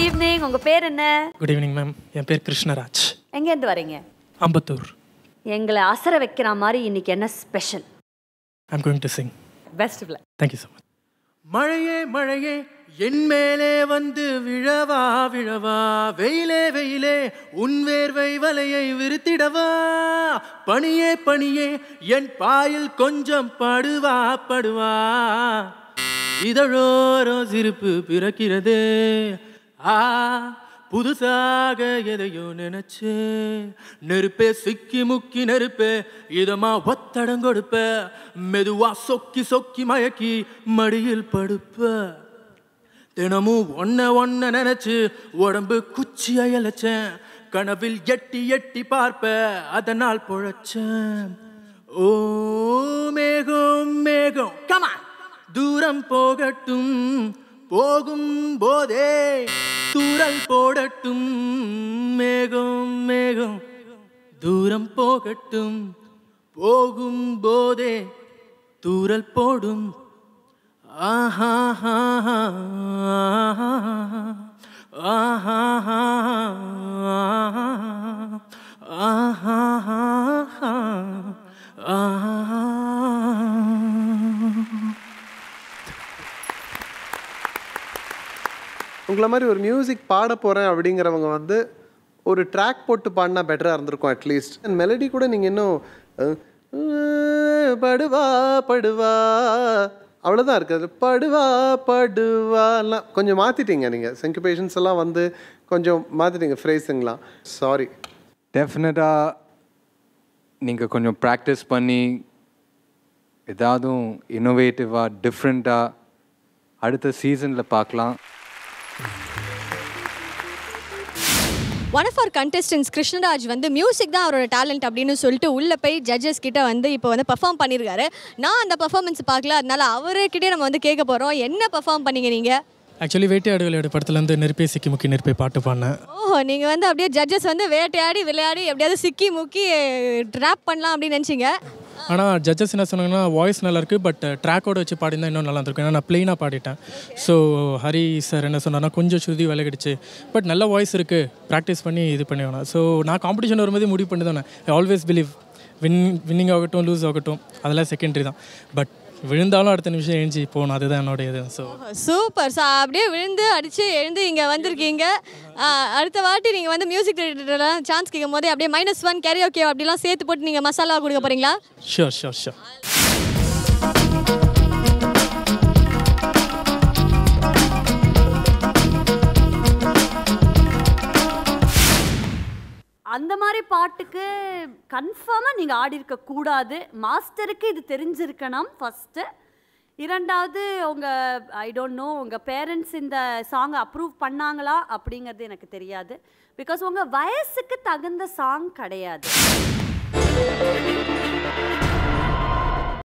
Evening. உங்க பேர் என்ன? Good evening ma'am. என் பேர் கிருஷ்ணராஜ். எங்க இருந்து வரீங்க? அம்பத்தூர். எங்களை அசர வைக்கிற மாதிரி இன்னைக்கு என்ன special? I'm going to sing. Best of luck. Thank you so much. மழையே மழையே என் மேலே வந்து விழவா விழவா, வெயிலே வெயிலே உன் வேர்வை வலையை விரித்திடவா, பனியே பனியே என் பாயில் கொஞ்சம் படுவா படுவா, இதழோரோ சிரிப்பு பிறக்கிறதே, ஆ புதுசாக எதையோ நினைச்சு, நெருப்பே சிக்கி முக்கி நெருப்பே இதமா ஒத்தடங்கொடுப்ப, மெதுவா சொக்கி சொக்கி மயக்கி மடியில் படுப்ப, தினமும் ஒன்ன நினைச்சு உடம்பு குச்சி அயலச்சேன், கனவில் எட்டி எட்டி பார்ப்ப அதனால் பொழைச்சேன். ஓ மேகம் மேகம் கமான் தூரம் போகட்டும், போகும் போதே தூரல் போடட்டும், மேகம் மேகம் தூரம் போகட்டும், போகும் போதே தூரல் போடும். ஆஹா ஆஹா ஆஹா ஆஹா. உங்களை மாதிரி ஒரு மியூசிக் பாட போகிறேன் அப்படிங்கிறவங்க வந்து ஒரு ட்ராக் போட்டு பாடினா பெட்டராக இருந்திருக்கும் அட்லீஸ்ட். அண்ட் மெலடி கூட நீங்கள் இன்னும் படுவா படுவா அவ்வளோதான் இருக்குது. படுவா படுவாலாம் கொஞ்சம் மாற்றிட்டீங்க நீங்கள். சிங்கபேஷன்ஸ் எல்லாம் வந்து கொஞ்சம் மாற்றிட்டீங்க ஃப்ரேஸுங்களாம். சாரி. டெஃபினட்டாக நீங்கள் கொஞ்சம் ப்ராக்டிஸ் பண்ணி ஏதாவது இன்னோவேட்டிவாக டிஃப்ரெண்ட்டாக அடுத்த சீசனில் பார்க்கலாம். One of our contestants Krishnaraj வந்து மியூசிக் தான் அவரோட டேலண்ட் அப்படின்னு சொல்லிட்டு உள்ளே போய் ஜட்ஜஸ் கிட்ட வந்து இப்போ வந்து பெர்ஃபார்ம் பண்ணியிருக்காரு. நான் அந்த பெர்ஃபார்மன்ஸ் பார்க்கல, அதனால அவர்கிட்டே நம்ம வந்து கேட்க போகிறோம். என்ன பெர்ஃபார்ம் பண்ணீங்க நீங்கள்? ஆக்சுவலி வேட்டையாடு விளையாடு படத்துலேருந்து நெருப்பே சிக்கி முக்கி நெருப்பை பாட்டு பாடினேன். ஓஹோ, நீங்கள் வந்து அப்படியே ஜட்ஜஸ் வந்து வேட்டையாடி விளையாடி எப்படியாவது சிக்கி முக்கி ட்ராப் பண்ணலாம் அப்படின்னு நினச்சிங்க. ஆனால் ஜட்ஜஸ் என்ன சொன்னாங்கன்னா வாய்ஸ் நல்லாயிருக்கு, பட் ட்ராக்கோடு வச்சு பாடினா இன்னும் நல்லா இருந்திருக்கும். ஏன்னா நான் ப்ளெயினாக பாடிட்டேன். ஸோ ஹரி சார் என்ன சொன்னார்னா கொஞ்சம் ஸ்ருதி விலகிடுச்சு, பட் நல்ல வாய்ஸ் இருக்குது, ப்ராக்டிஸ் பண்ணி இது பண்ணி வேணும். ஸோ நான் காம்படிஷன் வரும்போது முடிவு பண்ணி தானே, ஐ ஆல்வேஸ் பிலீவ் வின்னிங் ஆகட்டும் லூஸ் ஆகட்டும் அதெல்லாம் செகண்டரி தான், பட் விழுந்தாலும் அடுத்த நிமிஷம் எழுஞ்சி போகணும், அதுதான் என்னோடைய இது. So super. ஸோ அப்படியே விழுந்து அடித்து எழுந்து இங்கே வந்திருக்கீங்க. அடுத்த வாட்டி நீங்கள் வந்து மியூசிக் டைரக்டர்லாம் சான்ஸ் கேட்கும் போதே அப்படியே -1 கேரியோகே அப்படிலாம் சேர்த்து போட்டு நீங்கள் மசாலா கொடுக்க போகிறீங்களா? Sure sure sure. அந்த மாதிரி பாட்டுக்கு கன்ஃபார்மாக நீங்கள் ஆடி இருக்கக்கூடாது. மாஸ்டருக்கு இது தெரிஞ்சிருக்கணும் ஃபஸ்ட்டு. இரண்டாவது உங்கள் ஐ டோன்ட் நோ உங்கள் பேரண்ட்ஸ் இந்த சாங்கை அப்ரூவ் பண்ணாங்களா அப்படிங்கிறது எனக்கு தெரியாது. பிகாஸ் உங்கள் வயசுக்கு தகுந்த சாங் கிடையாது.